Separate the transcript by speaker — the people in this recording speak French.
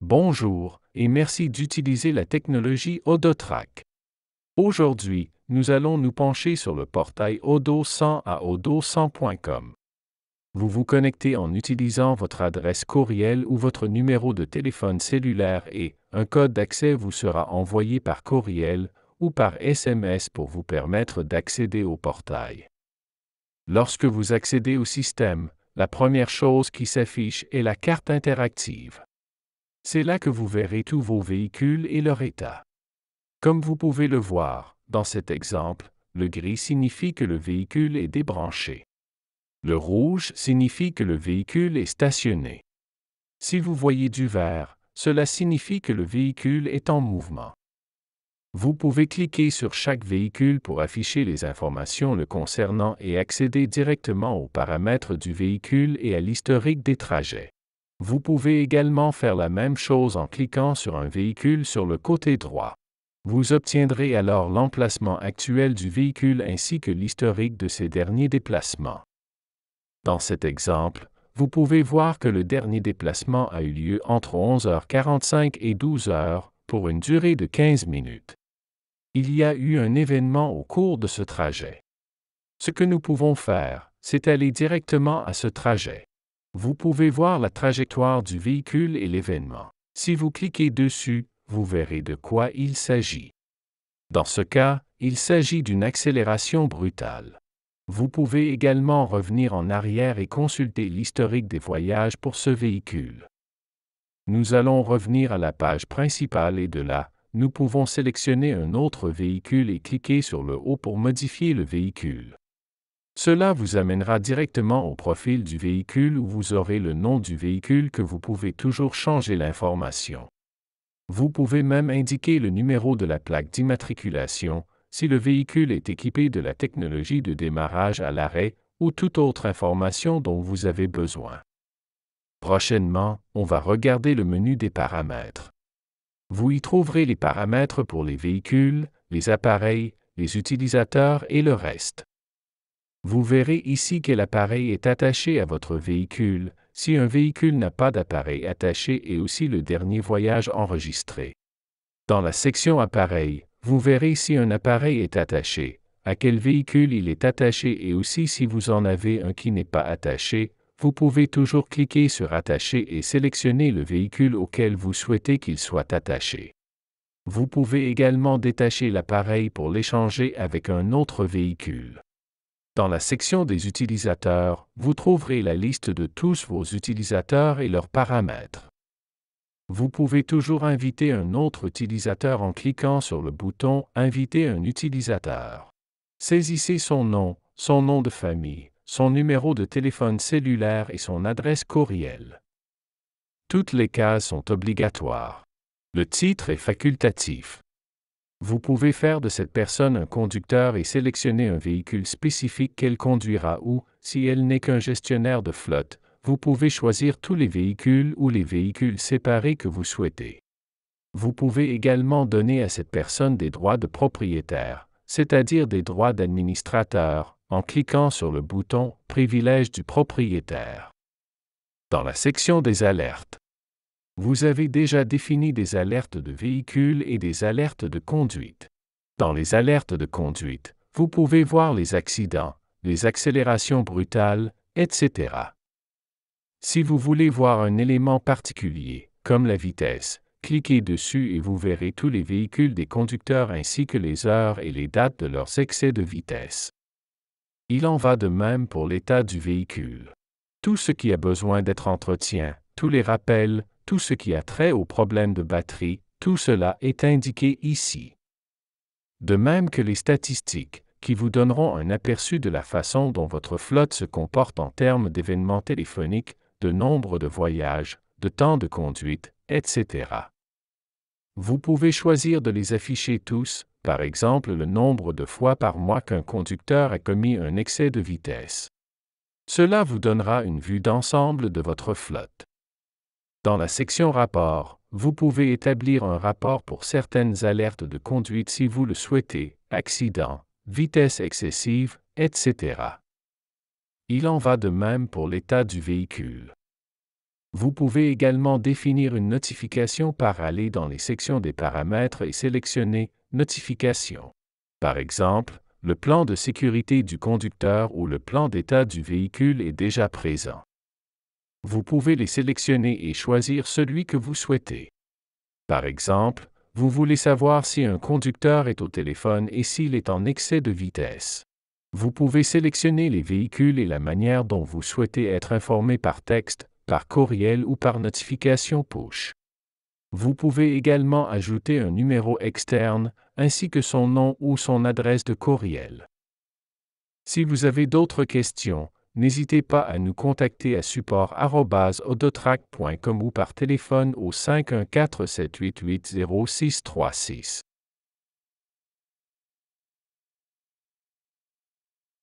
Speaker 1: Bonjour et merci d'utiliser la technologie Odotrack. Aujourd'hui, nous allons nous pencher sur le portail Odo 100 à odo100.com. Vous vous connectez en utilisant votre adresse courriel ou votre numéro de téléphone cellulaire et un code d'accès vous sera envoyé par courriel ou par SMS pour vous permettre d'accéder au portail. Lorsque vous accédez au système, la première chose qui s'affiche est la carte interactive. C'est là que vous verrez tous vos véhicules et leur état. Comme vous pouvez le voir, dans cet exemple, le gris signifie que le véhicule est débranché. Le rouge signifie que le véhicule est stationné. Si vous voyez du vert, cela signifie que le véhicule est en mouvement. Vous pouvez cliquer sur chaque véhicule pour afficher les informations le concernant et accéder directement aux paramètres du véhicule et à l'historique des trajets. Vous pouvez également faire la même chose en cliquant sur un véhicule sur le côté droit. Vous obtiendrez alors l'emplacement actuel du véhicule ainsi que l'historique de ses derniers déplacements. Dans cet exemple, vous pouvez voir que le dernier déplacement a eu lieu entre 11h45 et 12h, pour une durée de 15 minutes. Il y a eu un événement au cours de ce trajet. Ce que nous pouvons faire, c'est aller directement à ce trajet. Vous pouvez voir la trajectoire du véhicule et l'événement. Si vous cliquez dessus, vous verrez de quoi il s'agit. Dans ce cas, il s'agit d'une accélération brutale. Vous pouvez également revenir en arrière et consulter l'historique des voyages pour ce véhicule. Nous allons revenir à la page principale et de là, nous pouvons sélectionner un autre véhicule et cliquer sur le haut pour modifier le véhicule. Cela vous amènera directement au profil du véhicule où vous aurez le nom du véhicule que vous pouvez toujours changer l'information. Vous pouvez même indiquer le numéro de la plaque d'immatriculation, si le véhicule est équipé de la technologie de démarrage à l'arrêt ou toute autre information dont vous avez besoin. Prochainement, on va regarder le menu des paramètres. Vous y trouverez les paramètres pour les véhicules, les appareils, les utilisateurs et le reste. Vous verrez ici quel appareil est attaché à votre véhicule, si un véhicule n'a pas d'appareil attaché et aussi le dernier voyage enregistré. Dans la section Appareils, vous verrez si un appareil est attaché, à quel véhicule il est attaché et aussi si vous en avez un qui n'est pas attaché. Vous pouvez toujours cliquer sur Attacher et sélectionner le véhicule auquel vous souhaitez qu'il soit attaché. Vous pouvez également détacher l'appareil pour l'échanger avec un autre véhicule. Dans la section des utilisateurs, vous trouverez la liste de tous vos utilisateurs et leurs paramètres. Vous pouvez toujours inviter un autre utilisateur en cliquant sur le bouton « Inviter un utilisateur ». Saisissez son nom de famille, son numéro de téléphone cellulaire et son adresse courriel. Toutes les cases sont obligatoires. Le titre est facultatif. Vous pouvez faire de cette personne un conducteur et sélectionner un véhicule spécifique qu'elle conduira ou, si elle n'est qu'un gestionnaire de flotte, vous pouvez choisir tous les véhicules ou les véhicules séparés que vous souhaitez. Vous pouvez également donner à cette personne des droits de propriétaire, c'est-à-dire des droits d'administrateur, en cliquant sur le bouton « Privilèges du propriétaire ». Dans la section des alertes, vous avez déjà défini des alertes de véhicules et des alertes de conduite. Dans les alertes de conduite, vous pouvez voir les accidents, les accélérations brutales, etc. Si vous voulez voir un élément particulier, comme la vitesse, cliquez dessus et vous verrez tous les véhicules des conducteurs ainsi que les heures et les dates de leurs excès de vitesse. Il en va de même pour l'état du véhicule. Tout ce qui a besoin d'être entretenu, tous les rappels, tout ce qui a trait aux problèmes de batterie, tout cela est indiqué ici. De même que les statistiques, qui vous donneront un aperçu de la façon dont votre flotte se comporte en termes d'événements téléphoniques, de nombre de voyages, de temps de conduite, etc. Vous pouvez choisir de les afficher tous, par exemple le nombre de fois par mois qu'un conducteur a commis un excès de vitesse. Cela vous donnera une vue d'ensemble de votre flotte. Dans la section Rapport, vous pouvez établir un rapport pour certaines alertes de conduite si vous le souhaitez, accident, vitesse excessive, etc. Il en va de même pour l'état du véhicule. Vous pouvez également définir une notification par aller dans les sections des paramètres et sélectionner « Notification ». Par exemple, le plan de sécurité du conducteur ou le plan d'état du véhicule est déjà présent. Vous pouvez les sélectionner et choisir celui que vous souhaitez. Par exemple, vous voulez savoir si un conducteur est au téléphone et s'il est en excès de vitesse. Vous pouvez sélectionner les véhicules et la manière dont vous souhaitez être informé par texte, par courriel ou par notification push. Vous pouvez également ajouter un numéro externe, ainsi que son nom ou son adresse de courriel. Si vous avez d'autres questions, n'hésitez pas à nous contacter à support@odotrack.com ou par téléphone au 514-788-0636.